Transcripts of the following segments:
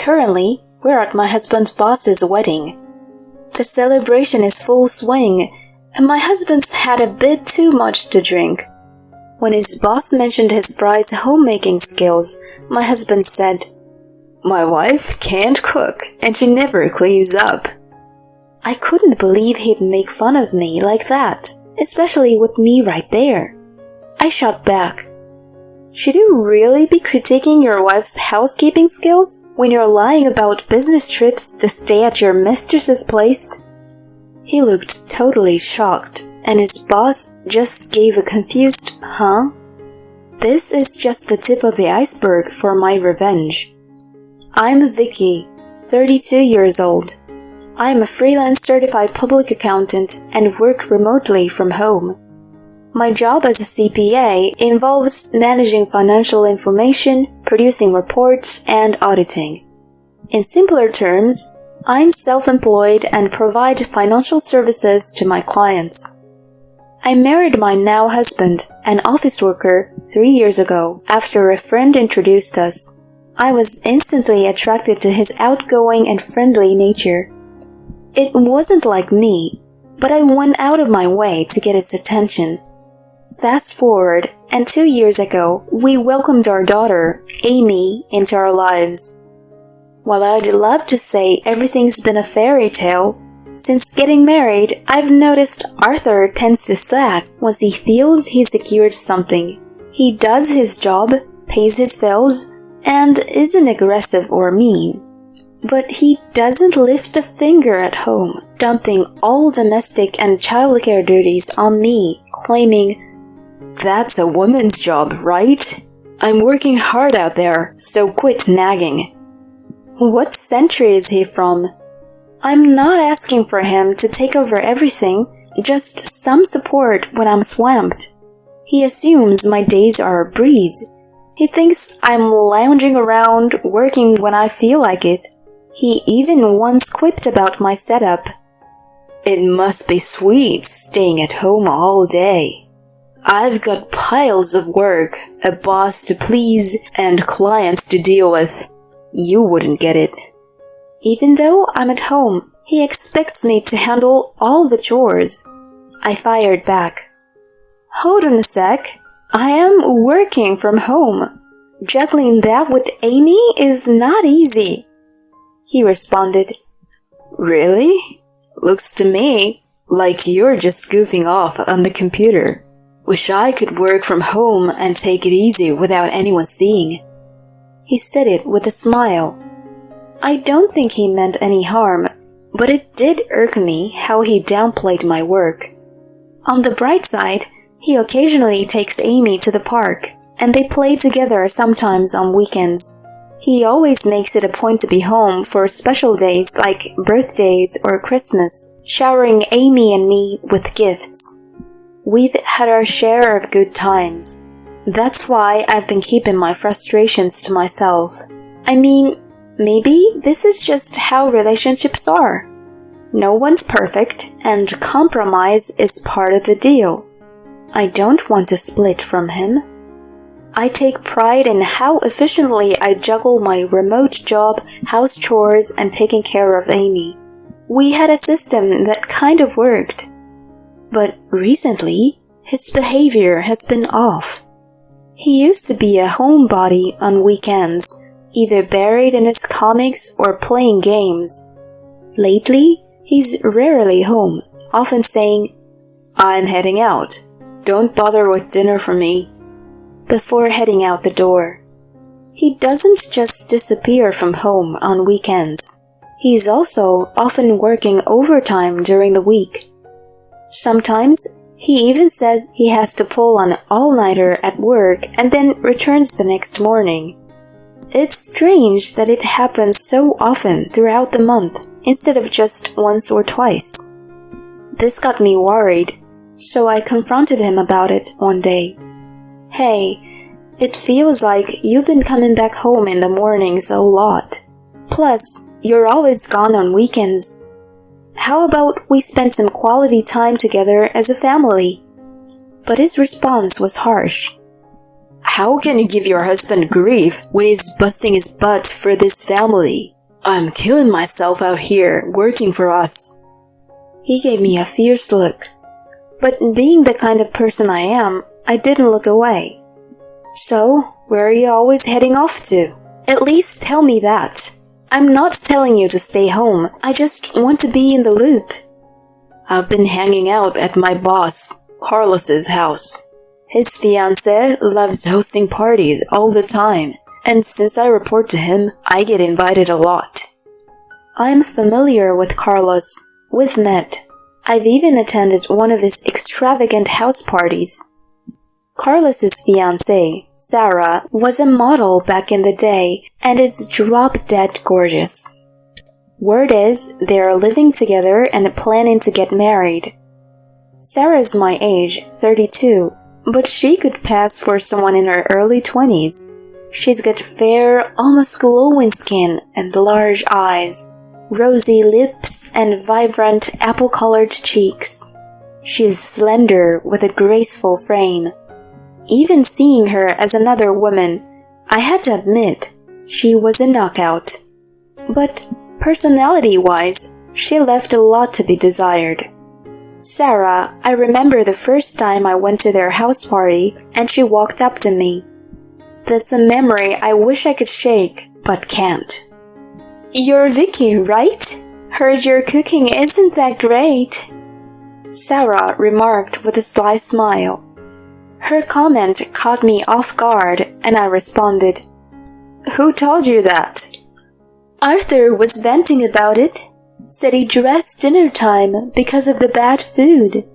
Currently, we're at my husband's boss's wedding. The celebration is full swing, and my husband's had a bit too much to drink. When his boss mentioned his bride's homemaking skills, my husband said, "My wife can't cook, and she never cleans up." I couldn't believe he'd make fun of me like that, especially with me right there. I shot back, "Should you really be critiquing your wife's housekeeping skills when you're lying about business trips to stay at your mistress's place?" He looked totally shocked, and his boss just gave a confused, "Huh?" This is just the tip of the iceberg for my revenge. I'm Vicky, 32 years old. I'm a freelance certified public accountant and work remotely from home. My job as a CPA involves managing financial information, producing reports, and auditing. In simpler terms, I'm self-employed and provide financial services to my clients. I married my now husband, an office worker, 3 years ago after a friend introduced us. I was instantly attracted to his outgoing and friendly nature. It wasn't like me, but I went out of my way to get his attention. Fast forward, and 2 years ago, we welcomed our daughter, Amy, into our lives. While I'd love to say everything's been a fairy tale, since getting married, I've noticed Arthur tends to slack once he feels he's secured something. He does his job, pays his bills, and isn't aggressive or mean. But he doesn't lift a finger at home, dumping all domestic and childcare duties on me, claiming, "That's a woman's job, right? I'm working hard out there, so quit nagging." What century is he from? I'm not asking for him to take over everything, just some support when I'm swamped. He assumes my days are a breeze. He thinks I'm lounging around, working when I feel like it. He even once quipped about my setup. "It must be sweet staying at home all day. I've got piles of work, a boss to please, and clients to deal with. You wouldn't get it." Even though I'm at home, he expects me to handle all the chores. I fired back. "Hold on a sec. I am working from home. Juggling that with Amy is not easy." He responded, "Really? Looks to me like you're just goofing off on the computer. Wish I could work from home and take it easy without anyone seeing." He said it with a smile. I don't think he meant any harm, but it did irk me how he downplayed my work. On the bright side, he occasionally takes Amy to the park, and they play together sometimes on weekends. He always makes it a point to be home for special days like birthdays or Christmas, showering Amy and me with gifts. We've had our share of good times. That's why I've been keeping my frustrations to myself. I mean, maybe this is just how relationships are. No one's perfect, and compromise is part of the deal. I don't want to split from him. I take pride in how efficiently I juggle my remote job, house chores, and taking care of Amy. We had a system that kind of worked. But recently, his behavior has been off. He used to be a homebody on weekends, either buried in his comics or playing games. Lately, he's rarely home, often saying, "I'm heading out. Don't bother with dinner for me," before heading out the door. He doesn't just disappear from home on weekends. He's also often working overtime during the week. Sometimes, he even says he has to pull an all-nighter at work and then returns the next morning. It's strange that it happens so often throughout the month instead of just once or twice. This got me worried, so I confronted him about it one day. "Hey, it feels like you've been coming back home in the mornings a lot. Plus, you're always gone on weekends. How about we spend some quality time together as a family?" But his response was harsh. How can you give your husband grief when he's busting his butt for this family? I'm killing myself out here working for us. He gave me a fierce look. But being the kind of person I am, I didn't look away. So, where are you always heading off to? At least tell me that. I'm not telling you to stay home, I just want to be in the loop. I've been hanging out at my boss, Carlos's house. His fiancée loves hosting parties all the time, and since I report to him, I get invited a lot. I'm familiar with Carlos. We've met. I've even attended one of his extravagant house parties. Carlos's fiancée, Sarah, was a model back in the day and is drop-dead gorgeous. Word is they are living together and planning to get married. Sarah's my age, 32, but she could pass for someone in her early 20s. She's got fair, almost glowing skin and large eyes, rosy lips and vibrant apple-colored cheeks. She's slender with a graceful frame. Even seeing her as another woman, I had to admit, she was a knockout. But personality-wise, she left a lot to be desired. Sarah, I remember the first time I went to their house party and she walked up to me. That's a memory I wish I could shake, but can't. You're Vicky, right? Heard your cooking isn't that great. Sarah remarked with a sly smile. Her comment caught me off guard and I responded, Who told you that? Arthur was venting about it. Said he dressed dinner time because of the bad food.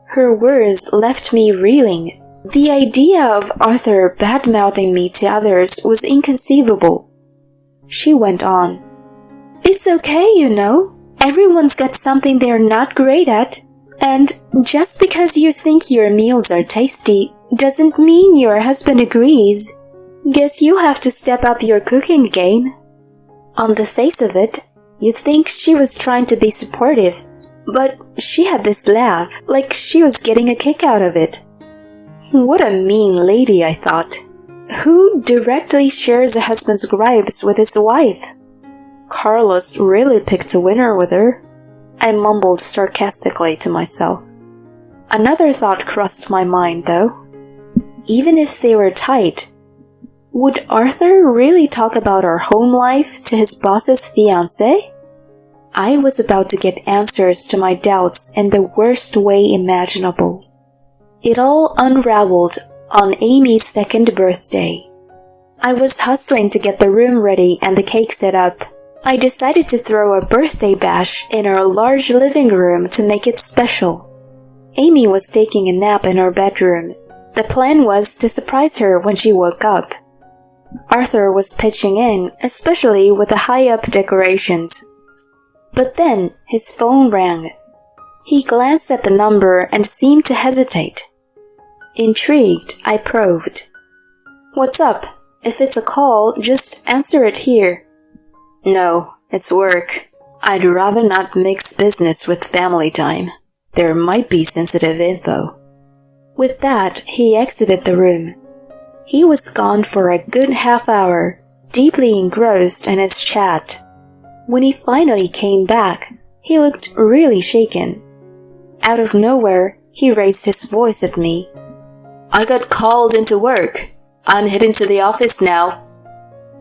Her words left me reeling. The idea of Arthur bad-mouthing me to others was inconceivable. She went on. It's okay, you know. Everyone's got something they're not great at. And just because you think your meals are tasty doesn't mean your husband agrees. Guess you have to step up your cooking game. On the face of it, you'd think she was trying to be supportive, but she had this laugh like she was getting a kick out of it. What a mean lady, I thought. Who directly shares a husband's gripes with his wife? Carlos really picked a winner with her. I mumbled sarcastically to myself. Another thought crossed my mind, though. Even if they were tight, would Arthur really talk about our home life to his boss's fiancée? I was about to get answers to my doubts in the worst way imaginable. It all unraveled on Amy's second birthday. I was hustling to get the room ready and the cake set up. I decided to throw a birthday bash in our large living room to make it special. Amy was taking a nap in her bedroom. The plan was to surprise her when she woke up. Arthur was pitching in, especially with the high-up decorations. But then his phone rang. He glanced at the number and seemed to hesitate. Intrigued, I probed. What's up? If it's a call, just answer it here. No, it's work. I'd rather not mix business with family time. There might be sensitive info. With that, he exited the room. He was gone for a good half hour, deeply engrossed in his chat. When he finally came back, he looked really shaken. Out of nowhere, he raised his voice at me. I got called into work. I'm heading to the office now.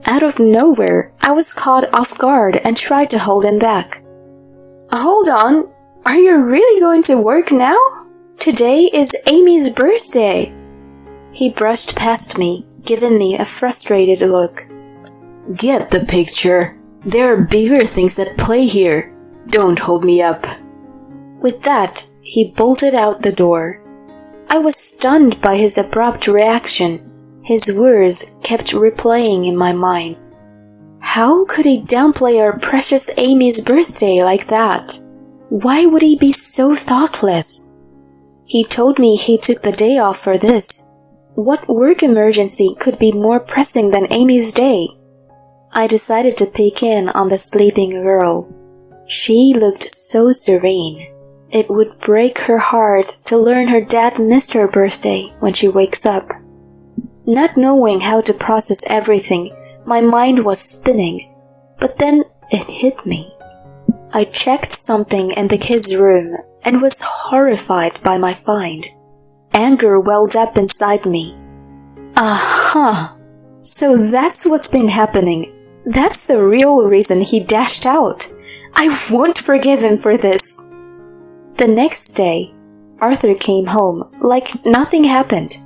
Out of nowhere, I was caught off guard and tried to hold him back. Hold on, are you really going to work now? Today is Amy's birthday. He brushed past me, giving me a frustrated look. Get the picture. There are bigger things at play here. Don't hold me up. With that, he bolted out the door. I was stunned by his abrupt reaction. His words kept replaying in my mind. How could he downplay our precious Amy's birthday like that? Why would he be so thoughtless? He told me he took the day off for this. What work emergency could be more pressing than Amy's day? I decided to peek in on the sleeping girl. She looked so serene. It would break her heart to learn her dad missed her birthday when she wakes up. Not knowing how to process everything, my mind was spinning. But then it hit me. I checked something in the kids' room and was horrified by my find. Anger welled up inside me. Aha! So that's what's been happening. That's the real reason he dashed out. I won't forgive him for this. The next day, Arthur came home like nothing happened.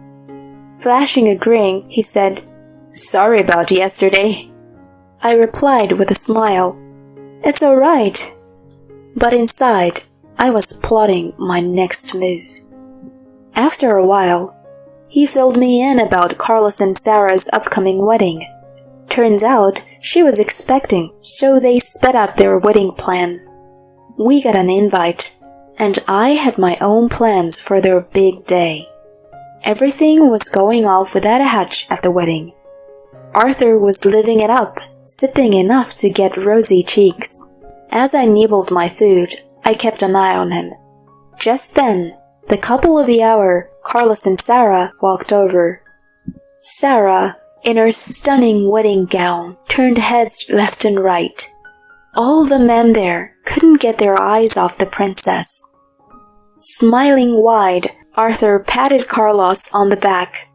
Flashing a grin, he said, "Sorry about yesterday." I replied with a smile, "It's all right." But inside, I was plotting my next move. After a while, he filled me in about Carlos and Sarah's upcoming wedding. Turns out, she was expecting, so they sped up their wedding plans. We got an invite, and I had my own plans for their big day. Everything was going off without a hitch at the wedding. Arthur was living it up, sipping enough to get rosy cheeks. As I nibbled my food, I kept an eye on him. Just then, the couple of the hour, Carlos and Sarah, walked over. Sarah, in her stunning wedding gown, turned heads left and right. All the men there couldn't get their eyes off the princess. Smiling wide, Arthur patted Carlos on the back.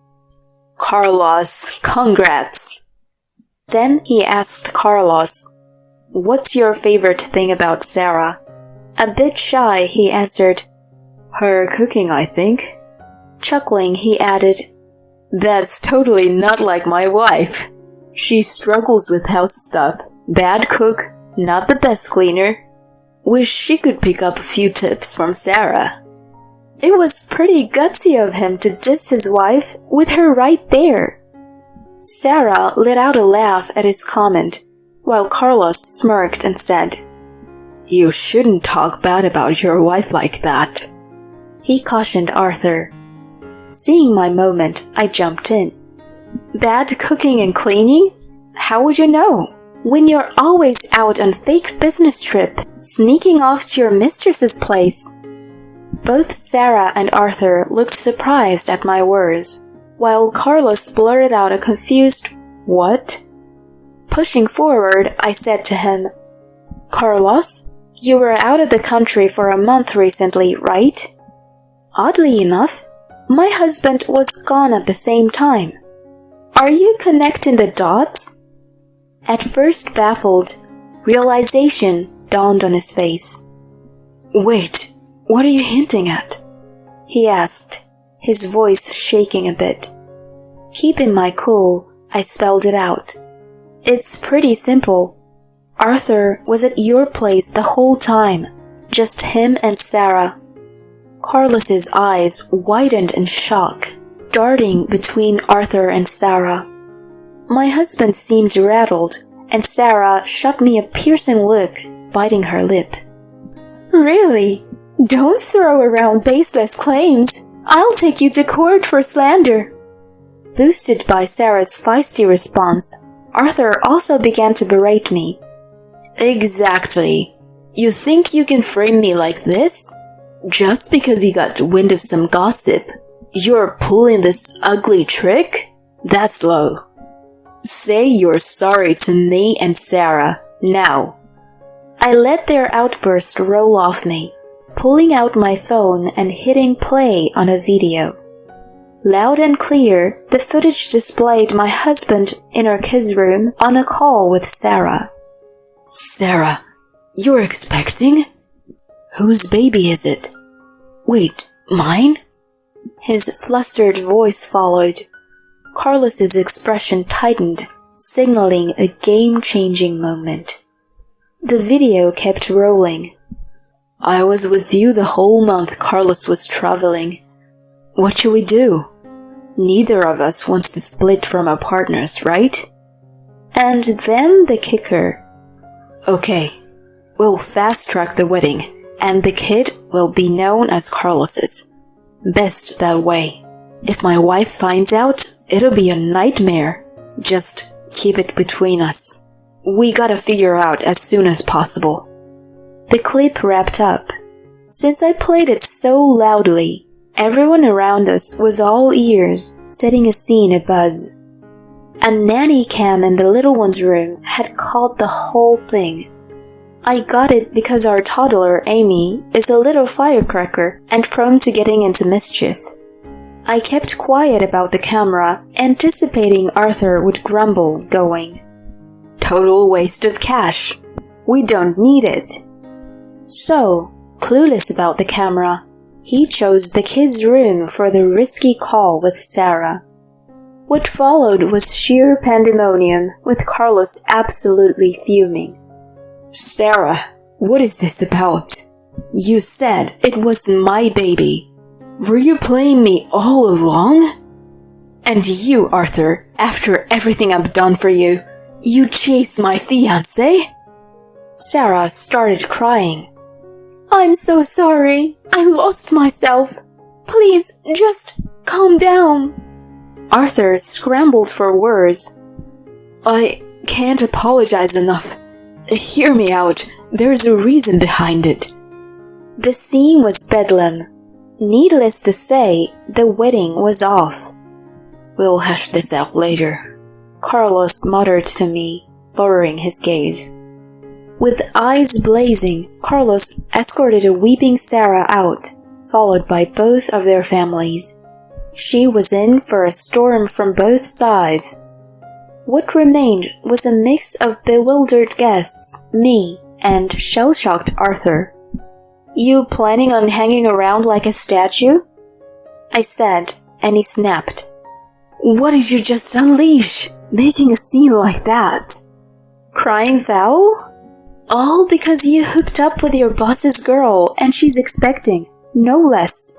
"Carlos, congrats!" Then he asked Carlos, "What's your favorite thing about Sarah?" A bit shy, he answered, "Her cooking, I think." Chuckling, he added, "That's totally not like my wife. She struggles with house stuff, bad cook, not the best cleaner. Wish she could pick up a few tips from Sarah." It was pretty gutsy of him to diss his wife with her right there. Sarah let out a laugh at his comment, while Carlos smirked and said, "You shouldn't talk bad about your wife like that," he cautioned Arthur. Seeing my moment, I jumped in. "Bad cooking and cleaning? How would you know? When you're always out on fake business trip, sneaking off to your mistress's place." Both Sarah and Arthur looked surprised at my words, while Carlos blurted out a confused, "What?" Pushing forward, I said to him, "Carlos, you were out of the country for a month recently, right?" Oddly enough, my husband was gone at the same time. Are you connecting the dots? At first baffled, realization dawned on his face. "Wait, what are you hinting at?" he asked, his voice shaking a bit. Keeping my cool, I spelled it out. "It's pretty simple. Arthur was at your place the whole time, just him and Sarah." Carlos's eyes widened in shock, darting between Arthur and Sarah. My husband seemed rattled, and Sarah shot me a piercing look, biting her lip. "Really? Don't throw around baseless claims. I'll take you to court for slander." Boosted by Sarah's feisty response, Arthur also began to berate me. "Exactly. You think you can frame me like this? Just because you got wind of some gossip, you're pulling this ugly trick? That's low. Say you're sorry to me and Sarah, now." I let their outburst roll off me, pulling out my phone and hitting play on a video. Loud and clear, the footage displayed my husband in our kids' room on a call with Sarah. "Sarah, you're expecting? Whose baby is it? Wait, mine?" His flustered voice followed. Carlos's expression tightened, signaling a game-changing moment. The video kept rolling. "I was with you the whole month Carlos was traveling. What should we do? Neither of us wants to split from our partners, right?" And then the kicker. "Okay, we'll fast-track the wedding, and the kid will be known as Carlos's. Best that way. If my wife finds out, it'll be a nightmare. Just keep it between us. We gotta figure out as soon as possible." The clip wrapped up. Since I played it so loudly, Everyone around us was all ears, setting a scene abuzz. A nanny cam in the little one's room had caught the whole thing. I got it because our toddler, Amy, is a little firecracker and prone to getting into mischief. I kept quiet about the camera, anticipating Arthur would grumble, going, "Total waste of cash. We don't need it." So, clueless about the camera, he chose the kids' room for the risky call with Sarah. What followed was sheer pandemonium, with Carlos absolutely fuming. "Sarah, what is this about? You said it was my baby. Were you playing me all along? And you, Arthur, after everything I've done for you, you chased my fiancé?" Sarah started crying. "I'm so sorry. I lost myself. Please, just calm down." Arthur scrambled for words. "I can't apologize enough. Hear me out. There's a reason behind it." The scene was bedlam. Needless to say, the wedding was off. "We'll hash this out later," Carlos muttered to me, lowering his gaze. With eyes blazing, Carlos escorted a weeping Sarah out, followed by both of their families. She was in for a storm from both sides. What remained was a mix of bewildered guests, me, and shell-shocked Arthur. "You planning on hanging around like a statue?" I said, and he snapped. "What did you just unleash, making a scene like that? Crying foul? All because you hooked up with your boss's girl and she's expecting, no less."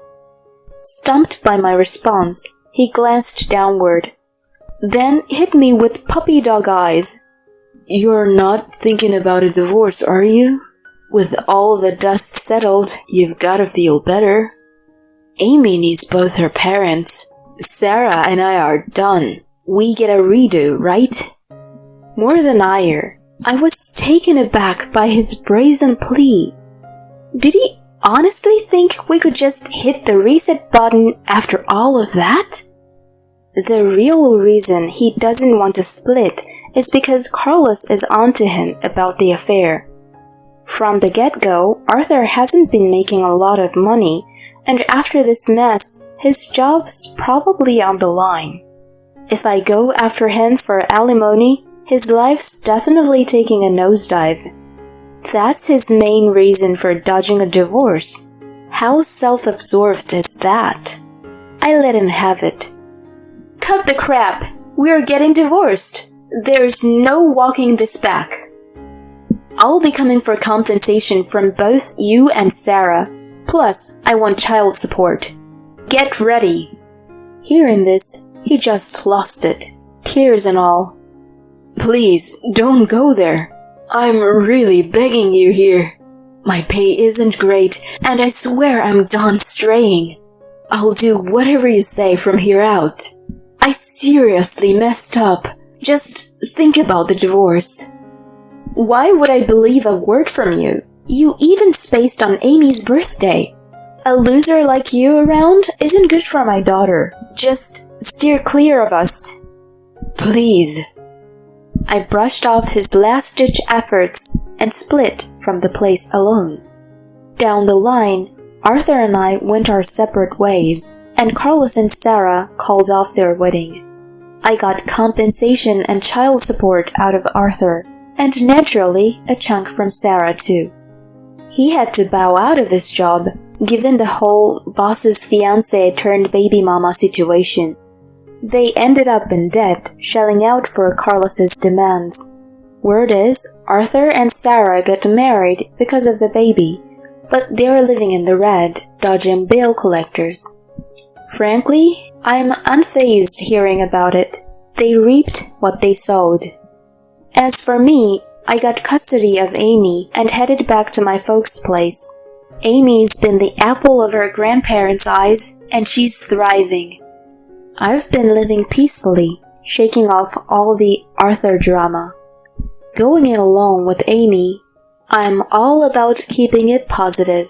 Stumped by my response, he glanced downward, then hit me with puppy dog eyes. "You're not thinking about a divorce, are you? With all the dust settled, you've gotta feel better. Amy needs both her parents. Sarah and I are done. We get a redo, right?" More than ire, I was taken aback by his brazen plea. Did he honestly think we could just hit the reset button after all of that? The real reason he doesn't want to split is because Carlos is onto him about the affair. From the get-go, Arthur hasn't been making a lot of money, and after this mess, his job's probably on the line. If I go after him for alimony, his life's definitely taking a nosedive. That's his main reason for dodging a divorce. How self-absorbed is that? I let him have it. "Cut the crap! We're getting divorced! There's no walking this back. I'll be coming for compensation from both you and Sarah. Plus, I want child support. Get ready." Hearing this, he just lost it, tears and all. "Please, don't go there. I'm really begging you here. My pay isn't great, and I swear I'm done straying. I'll do whatever you say from here out. I seriously messed up. Just think about the divorce." Why would I believe a word from you? You even spaced on Amy's birthday. A loser like you around isn't good for my daughter. Just steer clear of us. Please. I brushed off his last-ditch efforts and split from the place alone. Down the line, Arthur and I went our separate ways, and Carlos and Sarah called off their wedding. I got compensation and child support out of Arthur, and naturally a chunk from Sarah too. He had to bow out of his job, given the whole boss's fiancé turned baby mama situation. They ended up in debt, shelling out for Carlos's demands. Word is, Arthur and Sarah got married because of the baby, but they're living in the red, dodging bail collectors. Frankly, I'm unfazed hearing about it. They reaped what they sowed. As for me, I got custody of Amy and headed back to my folks' place. Amy's been the apple of her grandparents' eyes, and she's thriving. I've been living peacefully, shaking off all the Arthur drama. Going it alone with Amy, I'm all about keeping it positive.